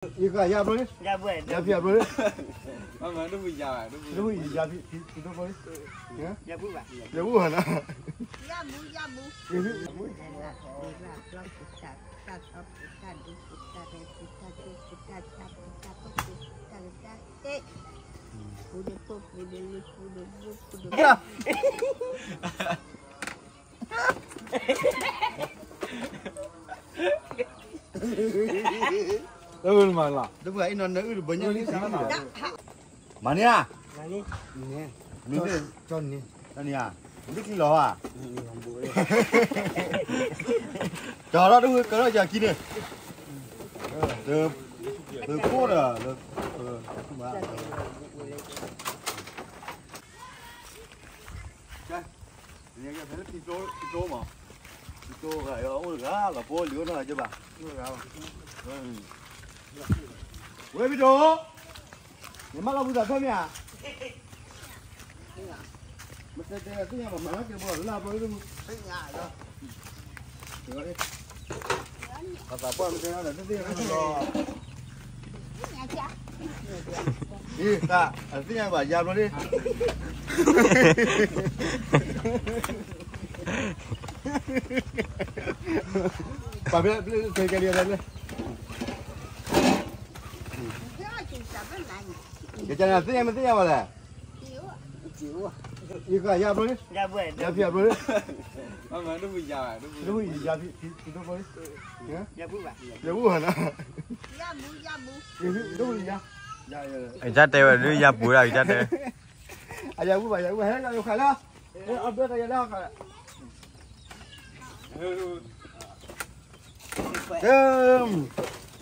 Ikan ya boleh? Ya boleh. Ya biar boleh. Mama itu bisa, Itu ya itu boleh. Ya? Ya boleh. Ya bukan. Ya bu. Ya. Đâu mà là. Đúng vậy nó nữ bây giờ đi sao mà. Mà nè. Nani? Nè. Mình đi cho nè. Nè à. Biết cái lò à? Cho đó đúng cái đó giờ kia đi. Từ cô rồi. Nè cái thấy cái chỗ mà. Cái chỗ cái ôi gà là cô liu nó chứ bà. 왜 비도? 내 말로 보다 처음이야. 맞다, 내가 그냥 말할게 뭐 올라 보이는 거야. 그래. 아빠 보면 되나? 선생님 하셔. 이, 자, 선생님 봐, 야 너네. 봐, 그래, 되게 리얼하네. 괜찮아, 쓰냐면 쓰냐 말해. 이거 야 boleh? Ya boleh. Ya biar boleh. Mama itu bisa, Itu ya itu boleh. Ya? Ya boleh. Ya bukan. Ya bu. Itu ya. Ya ya. Anh chắc teo rồi đi bụi rồi chắc teo. Ya bu ya bu hết rồi khai đó. Ông đưa tay ra khai.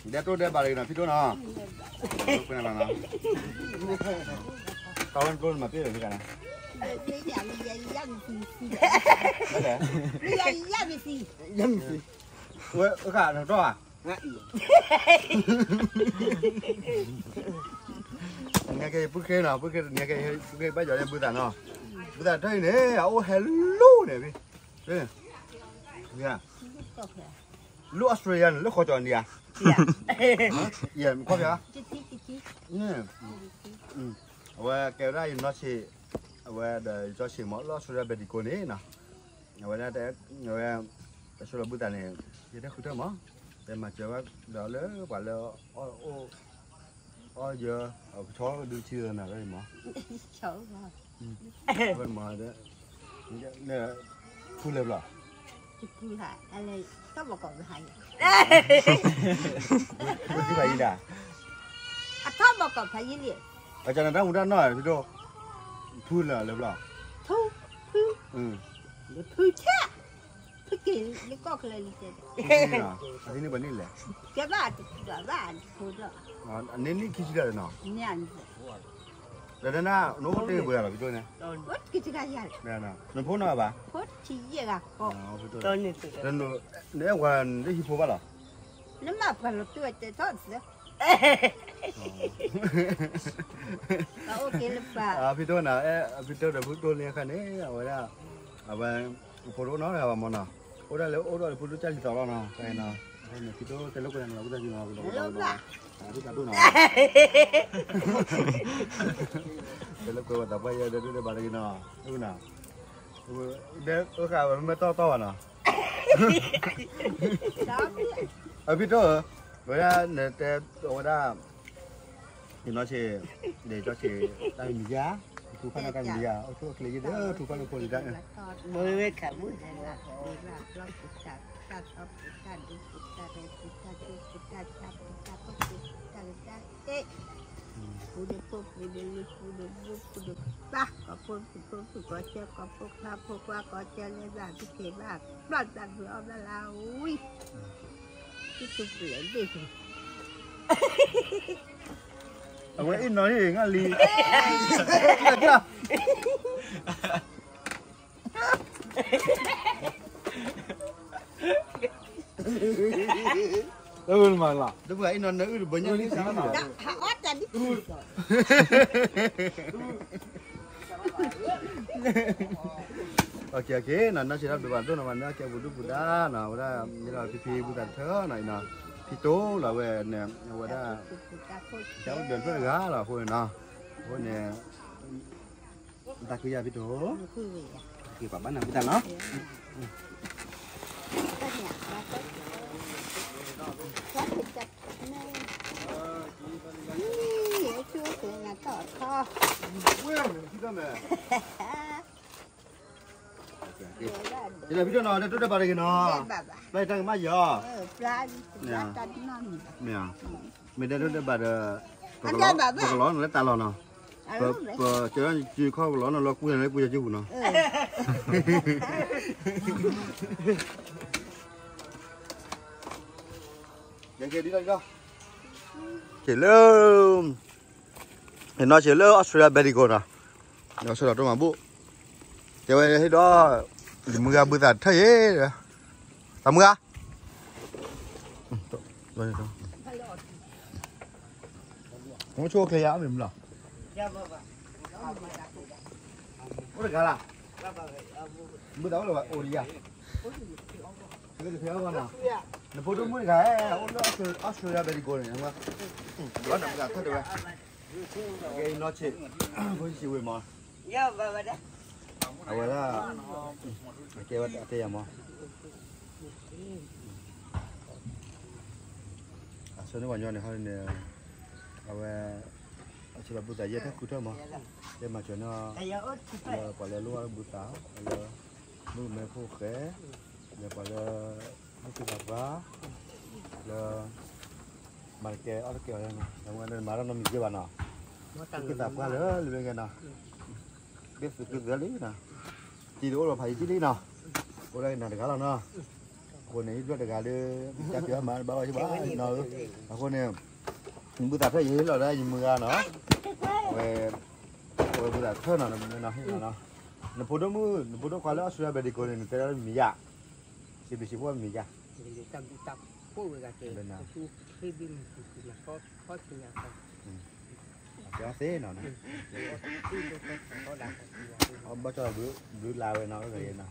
Dia tu dia balik nak video na. Punya mana? Kawan pun mati dah sekarang. Ada? Yang si. Weh, kak, nak tahu ah? Nghe cái bức kia nào, bức kia nghe cái bây giờ em bữa tàn nào, bữa tàn đây nè, oh hello nè, đây, nghe, lu Australian, lu khó chọn đi à? Dạ, có phải không? Và kéo ra nó chỉ, và để cho chỉ mỗi lo số ra bên đi cô này nè, và ra để, và số là bữa tàn này, chỉ để khử trừ mà, để mà chờ đó lớn, và là giờ ở chó đưa chưa nào đây mà, bên mà đấy, nè, phun lên rồi. Có một con hay. Cái này nè. À, có một con phải gì liền. Ở trong đó cũng đã nói rồi đâu. Thu là lớp là. Thu. Thu cha. Thu kì cái con cái này Cái này là bên này là. Cái bạn thu đó. Anh nên đi kia là nào. Nhàn. Đây nè, nó có tiền bữa nào video này. What cái gì cái Nè nè, nó phun nào bà? What chỉ gì à? Tôi ni tu. Nên nếu mà đi hiệp bao là. Nó mà phải là tôi để thôi chứ. Ok là Video nào, video là video này cái này, ở đây, ở photo nó là món nào? Ở đây là photo chơi gì đó nào, cái nào? Đây là video cái lúc này là cái gì nào? Cái nào nào? Cái lúc cô tập bây giờ để bà đi nào? Lúc nào? Để ở cả mới to nào? Ở video với để ở đây thì nó sẽ để cho chị đang mì giá, thu phân đang mì giá, ở chỗ cái gì đó thu phân có gì đó. Boleh kan boleh. Ba, có phun có chơi có phun là phun qua có chơi lên là cái gì ba, đoạn đoạn vừa là ui, cái chụp liền đi. Ông ấy nói gì nghe lì. Được chưa? Đâu mà là. Đúng vậy nó nữ bây giờ đi sao nào? Họ ót ra đi. Ok, nó sẽ đáp được bạn tôi là bạn đã kêu bút đá nào ra như là phi bút đá thớ này nè. พี่โตเราเว้ยเนี่ยว่าได้เจ้าเดินเพื่อก้าเราคนเนาะคนเนี่ยตาคุยาพี่โตคือแบบบ้านnàoพี่ตาเนาะchưa từ là tỏ kho Vậy là biết cho nó tôi đã bảo cái nó đây đang mai giờ nè mình đây tôi đã bảo cái ló nó lấy ta lò nó chơi chơi kho ló nó lo cua này cua chưa nó vậy kia đi đâu đâu chỉ lơ thì nó chỉ lơ Australia Berigo nè nó sẽ là trong mà bu thì vậy đó mưa bữa giờ thấy rồi tao mưa rồi không chua cái áo mình là có được cả là bữa đó là ổ đi à cái gì theo con nào nó phụ đúng mới cái ổ nó Australia Berigo này không có đó nằm cả thôi được rồi cái nó chết với chịu rồi mà vậy là kêu anh tiền mà số nó còn nhỏ này hơn nè chỉ là bữa tại giờ thắc thôi mà để mà cho nó quả là lúa bữa táo là bữa mè khô khé là quả là nó cứ gặp vá là mà cái ở cái này làm cái này mà nó mình chưa bàn nào cái tạp qua nữa lên cái nào biết sự cái lý nè chỉ đủ là phải chỉ lý nào ở đây là được cả là nóคนนี้ด้วยกันเลยจับเยอะมาบ้าใช่ป่ะเนาะคนนี้มือตัดให้ยืนเราได้ยืมมือเนาะเว้ยมือตัดเท่านั้นเนาะเนาะนพูดมือพูดความแล้วสุดท้ายไปดีกว่านี่แต่เรามียาสิบสิบว่ามียาจับพูดกันเจอที่บินนะก็จริงอ่ะเดี๋ยวเซ่หน่อยนะเอาบ้าจอยบื้อลาวไปเนาะอะไรเนาะ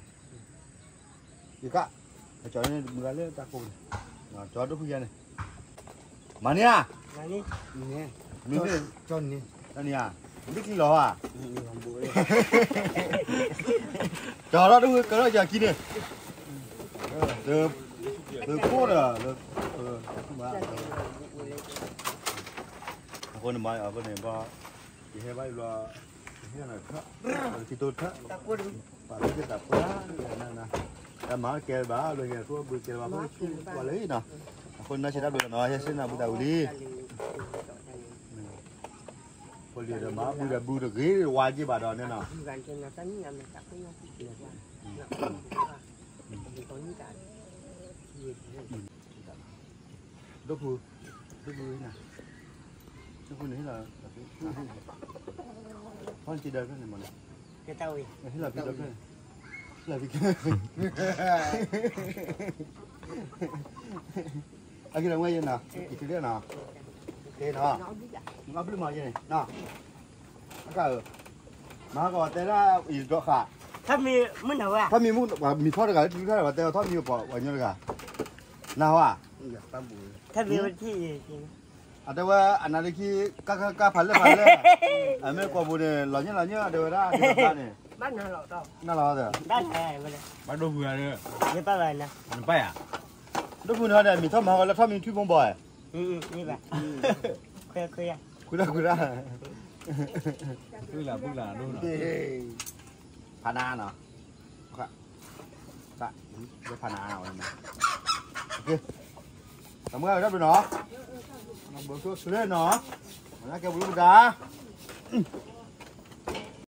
อีกอะcho nên mưa lên ta cùng cho đốt phi này mà nè mình đi cho nè ta nè biết cái lò à cho đó đúng cái đó giờ kia đi từ cốt à con này ở bên này ba chỉ hai bay là cái này thấp chỉ tốt thấp và cái tập quá nè mà kêu bà rồi kêu tôi bữa kêu bà mới qua lấy nèคนน่าจะได้ดูหน่อยใช่ไหมบุตรอุลีคนเดียวมาบุตรกี่วายจีบาดอนเนี่ยนะดูผู้นะดูผู้นี่แหละพ่อจีเดินกันเนี่ยมันนี่แหละพี่เดินกันlà vì cái này ngay vậy nào cái kia nào cái nào nó biết mà vậy này nào cái mà có tên là gì đó cảถ้ามีมุ้งว่ามีทอดกันมีทอดกันแต่ทอดมีปอวันนี้เลยกันnào à ถ้ามีวันที่à đâyว่าอันนั้นคือก้าพันเลยอันนี้กว่าบุญเนี่ยหล่อเนี่ยเดี๋ยวได้เนี่ยบ้านน่าหล่อต่อน่าหล่อเด้อบ้านไหนมาเลยบ้านดูเบื่อเลยนี่ป้าอะไรนะมันไปอ่ะดูบุญเขาเนี่ยมีทอดมาแล้วทอดมีทุ่งบ่อยนี่แบบคุยอ่ะคุยได้พึ่งหลาดูหน่อยพานาเนาะครับจะพานาเอาเลยนะโอเคทำเมื่อไหร่ได้ดูเนาะเบอร์ตัวสุดเลยเนาะนะแกบุญดา